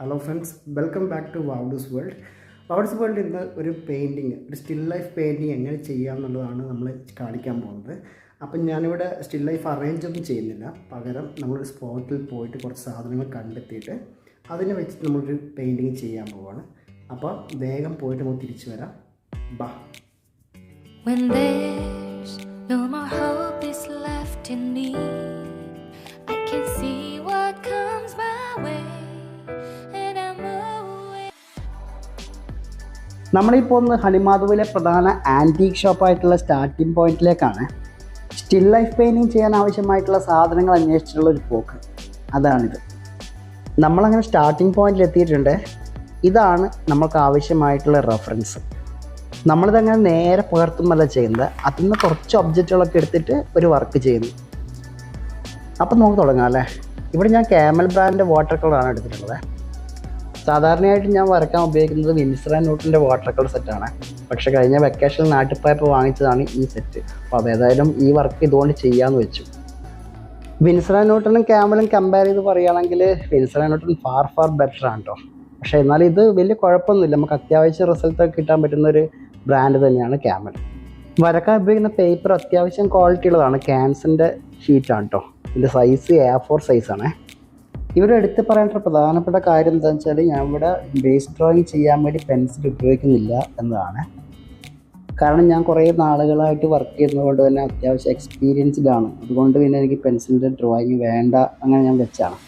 Hello friends, welcome back to Woods World. Woods World ഇന്ന് ഒരു painting, ഒരു still life painting എങ്ങനെ ചെയ്യാം എന്നുള്ളതാണ് നമ്മൾ കാണിക്കാൻ പോകുന്നത്. അപ്പം ഞാനിവിടെ സ്റ്റിൽ ലൈഫ് അറേഞ്ച് ഒന്നും ചെയ്യുന്നില്ല, പകരം നമ്മളൊരു സ്പോട്ടിൽ പോയിട്ട് കുറച്ച് സാധനങ്ങൾ കണ്ടെത്തിയിട്ട് അതിനെ വെച്ചിട്ട് നമ്മളൊരു പെയിൻറ്റിങ് ചെയ്യാൻ പോവുകയാണ്. അപ്പോൾ വേഗം പോയിട്ട് നമുക്ക് തിരിച്ചു വരാം. ബാ. When there's no more hope is left in me, I can see what comes my way and I'm away. നമ്മളിപ്പോൾ ഒന്ന് ഹണിമാധുവിലെ പ്രധാന ആൻറ്റീക്ക് ഷോപ്പായിട്ടുള്ള സ്റ്റാർട്ടിംഗ് പോയിന്റിലേക്കാണ്. സ്റ്റിൽ ലൈഫ് പെയിൻറ്റിങ് ചെയ്യാൻ ആവശ്യമായിട്ടുള്ള സാധനങ്ങൾ അന്വേഷിച്ചിട്ടുള്ള ഒരു പോക്ക്. അതാണിത്. നമ്മളങ്ങനെ സ്റ്റാർട്ടിംഗ് പോയിന്റിൽ എത്തിയിട്ടുണ്ട്. ഇതാണ് നമ്മൾക്ക് ആവശ്യമായിട്ടുള്ള റെഫറൻസ്. നമ്മളിതങ്ങനെ നേരെ പകർത്തുമല്ല ചെയ്യുന്നത്, അതിൽ നിന്ന് കുറച്ച് ഒബ്ജക്റ്റുകളൊക്കെ എടുത്തിട്ട് ഒരു വർക്ക് ചെയ്യുന്നു. അപ്പം നമുക്ക് തുടങ്ങാം അല്ലേ. ഇവിടെ ഞാൻ ക്യാമൽ ബ്രാൻഡിൻ്റെ വാട്ടർ കളറാണ് എടുത്തിട്ടുള്ളത്. സാധാരണയായിട്ട് ഞാൻ വരയ്ക്കാൻ ഉപയോഗിക്കുന്നത് വിൻസർ ആൻഡ് ന്യൂട്ടൻ്റെ വാട്ടർ കളർ സെറ്റാണ്. പക്ഷേ കഴിഞ്ഞ വെക്കേഷനിൽ നാട്ടിൽ പോയപ്പോൾ വാങ്ങിച്ചതാണ് ഈ സെറ്റ്. അപ്പോൾ അതേതായാലും ഈ വർക്ക് ഇതുകൊണ്ട് ചെയ്യാമെന്ന് വെച്ചു. വിൻസർ ആൻഡ് ന്യൂട്ടനും ക്യാമലും കമ്പയർ ചെയ്ത് പറയുകയാണെങ്കിൽ Windsor and Newton far better ആണ് കേട്ടോ. പക്ഷേ എന്നാലും ഇത് വലിയ കുഴപ്പമൊന്നുമില്ല, നമുക്ക് അത്യാവശ്യം റിസൾട്ടൊക്കെ കിട്ടാൻ പറ്റുന്നൊരു ബ്രാൻഡ് തന്നെയാണ് ക്യാമൽ. വരക്കാൻ ഉപയോഗിക്കുന്ന പേപ്പർ അത്യാവശ്യം ക്വാളിറ്റി ഉള്ളതാണ്. ക്യാൻസറിൻ്റെ ഷീറ്റാണ് കേട്ടോ. ഇതിൻ്റെ സൈസ് A4 സൈസാണ്. ഇവിടെ എടുത്ത് പറയേണ്ട പ്രധാനപ്പെട്ട കാര്യം എന്താണെന്ന് വെച്ചാൽ, ഞാൻ ഇവിടെ ബേസ് ഡ്രോയിങ് ചെയ്യാൻ വേണ്ടി പെൻസിൽ ഉപയോഗിക്കുന്നില്ല എന്നതാണ്. കാരണം ഞാൻ കുറേ നാളുകളായിട്ട് വർക്ക് ചെയ്യുന്നത് തന്നെ അത്യാവശ്യം എക്സ്പീരിയൻസ്ഡ് ആണ്. അതുകൊണ്ട് പിന്നെ എനിക്ക് പെൻസിലിൻ്റെ ഡ്രോയിങ് വേണ്ട, അങ്ങനെ ഞാൻ വെച്ചാണ്.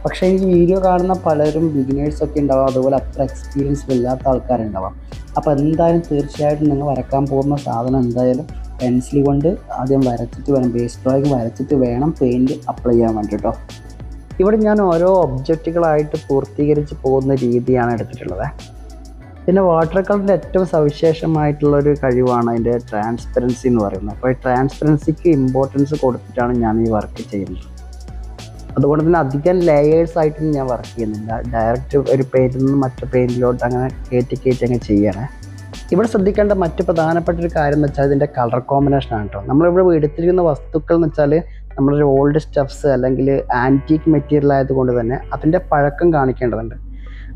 പക്ഷേ എനിക്ക് വീഡിയോ കാണുന്ന പലരും ബിഗിനേഴ്സൊക്കെ ഉണ്ടാവാം, അതുപോലെ അത്ര എക്സ്പീരിയൻസ്ഡ് ഇല്ലാത്ത ആൾക്കാരുണ്ടാവാം. അപ്പോൾ എന്തായാലും തീർച്ചയായിട്ടും നിങ്ങൾ വരക്കാൻ പോകുന്ന സാധനം എന്തായാലും പെൻസിൽ കൊണ്ട് ആദ്യം വരച്ചിട്ട് വേണം, ബേസ് ഡ്രോയിങ് വരച്ചിട്ട് വേണം പെയിൻറ്റ് അപ്ലൈ ചെയ്യാൻ വേണ്ടി കേട്ടോ. ഇവിടെ ഞാൻ ഓരോ ഒബ്ജക്റ്റുകളായിട്ട് പൂർത്തീകരിച്ച് പോകുന്ന രീതിയാണ് എടുത്തിട്ടുള്ളത്. പിന്നെ വാട്ടർ കളറിൻ്റെ ഏറ്റവും സവിശേഷമായിട്ടുള്ളൊരു കഴിവാണ് അതിൻ്റെ ട്രാൻസ്പെറൻസി എന്ന് പറയുന്നത്. അപ്പോൾ ഈ ട്രാൻസ്പെറൻസിക്ക് ഇമ്പോർട്ടൻസ് കൊടുത്തിട്ടാണ് ഞാൻ ഈ വർക്ക് ചെയ്യുന്നത്. അതുകൊണ്ട് തന്നെ അധികം ലെയേഴ്സായിട്ടൊന്നും ഞാൻ വർക്ക് ചെയ്യുന്നില്ല. ഡയറക്റ്റ് ഒരു പെയിൻറ്റിൽ നിന്ന് മറ്റു പെയിൻറ്റിലോട്ട് അങ്ങനെ കയറ്റി അങ്ങ് ചെയ്യണേ. ഇവിടെ ശ്രദ്ധിക്കേണ്ട മറ്റു പ്രധാനപ്പെട്ട ഒരു കാര്യം എന്ന് വെച്ചാൽ ഇതിൻ്റെ കളർ കോമ്പിനേഷനാണ് കേട്ടോ. നമ്മളിവിടെ എടുത്തിരിക്കുന്ന വസ്തുക്കൾ എന്ന് വെച്ചാൽ നമ്മളൊരു ഓൾഡ് സ്റ്റഫ്സ് അല്ലെങ്കിൽ ആൻറ്റീക്ക് മെറ്റീരിയൽ ആയതുകൊണ്ട് തന്നെ അതിൻ്റെ പഴക്കം കാണിക്കേണ്ടതുണ്ട്.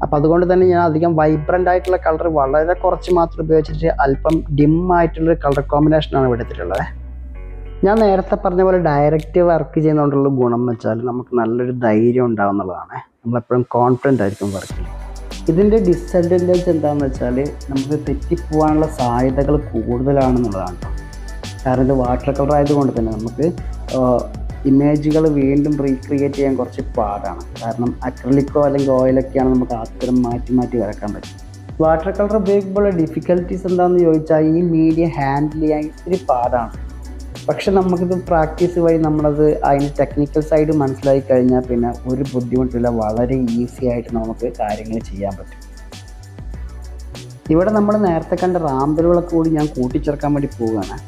അപ്പോൾ അതുകൊണ്ട് തന്നെ ഞാൻ അധികം വൈബ്രൻ്റ് ആയിട്ടുള്ള കളർ വളരെ കുറച്ച് മാത്രം ഉപയോഗിച്ചിട്ട് അല്പം ഡിം ആയിട്ടുള്ളൊരു കളർ കോമ്പിനേഷനാണ് ഇവിടെ എടുത്തിട്ടുള്ളത്. ഞാൻ നേരത്തെ പറഞ്ഞ പോലെ ഡയറക്റ്റ് വർക്ക് ചെയ്യുന്നതുകൊണ്ടുള്ള ഗുണം എന്ന് വെച്ചാൽ നമുക്ക് നല്ലൊരു ധൈര്യം ഉണ്ടാകുന്നുള്ളതാണ്. നമ്മളെപ്പോഴും കോൺഫിഡൻ്റ് ആയിരിക്കും വർക്കിൽ. ഇതിൻ്റെ ഡിസഡ്വാൻറ്റേജ് എന്താണെന്ന് വെച്ചാൽ നമുക്ക് തെറ്റിപ്പോകാനുള്ള സാധ്യതകൾ കൂടുതലാണെന്നുള്ളതാണ്. കാരണം ഇത് വാട്ടർ കളർ ആയതുകൊണ്ട് തന്നെ നമുക്ക് ഇമേജുകൾ വീണ്ടും റീക്രിയേറ്റ് ചെയ്യാൻ കുറച്ച് പാടാണ്. കാരണം അക്രലിക്കോ അല്ലെങ്കിൽ ഓയിലൊക്കെയാണ് നമുക്ക് ആത്തരം മാറ്റി വരക്കാൻ പറ്റും. വാട്ടർ കളർ ഉപയോഗിക്കുമ്പോൾ ഡിഫിക്കൽട്ടീസ് എന്താണെന്ന് ചോദിച്ചാൽ ഈ മീഡിയം ഹാൻഡിൽ ചെയ്യാൻ ഇത്തിരി പാടാണ്. പക്ഷെ നമുക്കിത് പ്രാക്ടീസ് വഴി നമ്മളത് അതിൻ്റെ ടെക്നിക്കൽ സൈഡ് മനസ്സിലാക്കി കഴിഞ്ഞാൽ പിന്നെ ഒരു ബുദ്ധിമുട്ടില്ല, വളരെ ഈസി ആയിട്ട് നമുക്ക് കാര്യങ്ങൾ ചെയ്യാൻ പറ്റും. ഇവിടെ നമ്മൾ നേരത്തെ കണ്ട റാമ്പലുകളൊക്കെ കൂടി ഞാൻ കൂട്ടിച്ചേർക്കാൻ വേണ്ടി പോവുകയാണ്.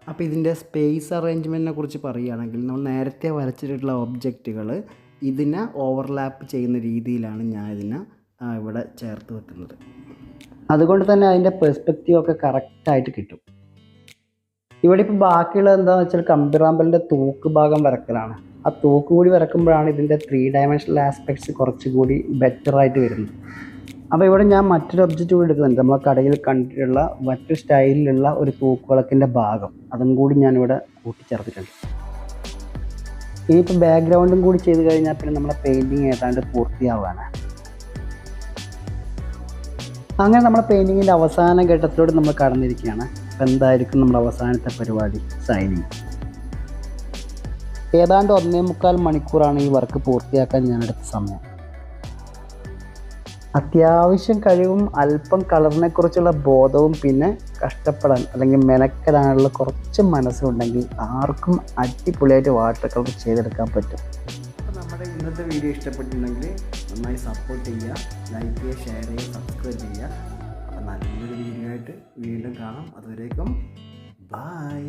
അപ്പോൾ ഇതിൻ്റെ സ്പേസ് അറേഞ്ച്മെൻറ്റിനെ കുറിച്ച് പറയുകയാണെങ്കിൽ നമ്മൾ നേരത്തെ വരച്ചിട്ടുള്ള ഒബ്ജക്റ്റുകൾ ഇതിനെ ഓവർലാപ്പ് ചെയ്യുന്ന രീതിയിലാണ് ഞാൻ ഇതിനെ ഇവിടെ ചേർത്ത് വെക്കുന്നത്. അതുകൊണ്ട് തന്നെ അതിൻ്റെ പെർസ്പെക്റ്റീവൊക്കെ കറക്റ്റായിട്ട് കിട്ടും. ഇവിടെ ഇപ്പോൾ ബാക്കിയുള്ളത് എന്താണെന്ന് വെച്ചാൽ കമ്പിറാമ്പലിൻ്റെ തൂക്ക് ഭാഗം വരക്കലാണ്. ആ തൂക്ക് കൂടി വരക്കുമ്പോഴാണ് ഇതിൻ്റെ 3 ഡയമെൻഷണൽ ആസ്പെക്ട്സ് കുറച്ചുകൂടി ബെറ്ററായിട്ട് വരുന്നത്. അപ്പോൾ ഇവിടെ ഞാൻ മറ്റൊരു ഒബ്ജക്റ്റ് കൂടി എടുക്കുന്നുണ്ട്. നമ്മളെ കടയിൽ കണ്ടിട്ടുള്ള മറ്റൊരു സ്റ്റൈലിലുള്ള ഒരു തൂക്ക് വിളക്കിൻ്റെ ഭാഗം, അതും കൂടി ഞാനിവിടെ കൂട്ടിച്ചേർത്തിട്ടുണ്ട്. ഇനിയിപ്പോൾ ബാക്ക്ഗ്രൗണ്ടും കൂടി ചെയ്ത് കഴിഞ്ഞാൽ പിന്നെ നമ്മളെ പെയിൻറ്റിങ് ഏതാണ്ട് പൂർത്തിയാവുകയാണ്. അങ്ങനെ നമ്മുടെ പെയിൻറ്റിങ്ങിൻ്റെ അവസാന ഘട്ടത്തിലൂടെ നമ്മൾ കടന്നിരിക്കുകയാണ്. അപ്പോൾ എന്തായിരിക്കും നമ്മുടെ അവസാനത്തെ പരിപാടി? സൈനിങ്. ഏതാണ്ട് 1.25 മണിക്കൂറാണ് ഈ വർക്ക് പൂർത്തിയാക്കാൻ ഞാൻ എടുത്ത സമയം. അത്യാവശ്യം കഴിവും അല്പം കളറിനെ കുറിച്ചുള്ള ബോധവും പിന്നെ കഷ്ടപ്പെടാൻ അല്ലെങ്കിൽ മെനക്കെടാനുള്ള കുറച്ച് മനസ്സുണ്ടെങ്കിൽ ആർക്കും അടിപൊളിയായിട്ട് വാട്ടർ കളർ ചെയ്തെടുക്കാൻ പറ്റും. അപ്പോൾ നമ്മുടെ ഇന്നത്തെ വീഡിയോ ഇഷ്ടപ്പെട്ടിട്ടുണ്ടെങ്കിൽ നന്നായി സപ്പോർട്ട് ചെയ്യുക, ലൈക്ക് ചെയ്യുക, ഷെയർ ചെയ്യുക, സബ്സ്ക്രൈബ് ചെയ്യുക. അപ്പോൾ നല്ലൊരു വീഡിയോ ആയിട്ട് വീണ്ടും കാണാം. അതുവരേക്കും ബൈ.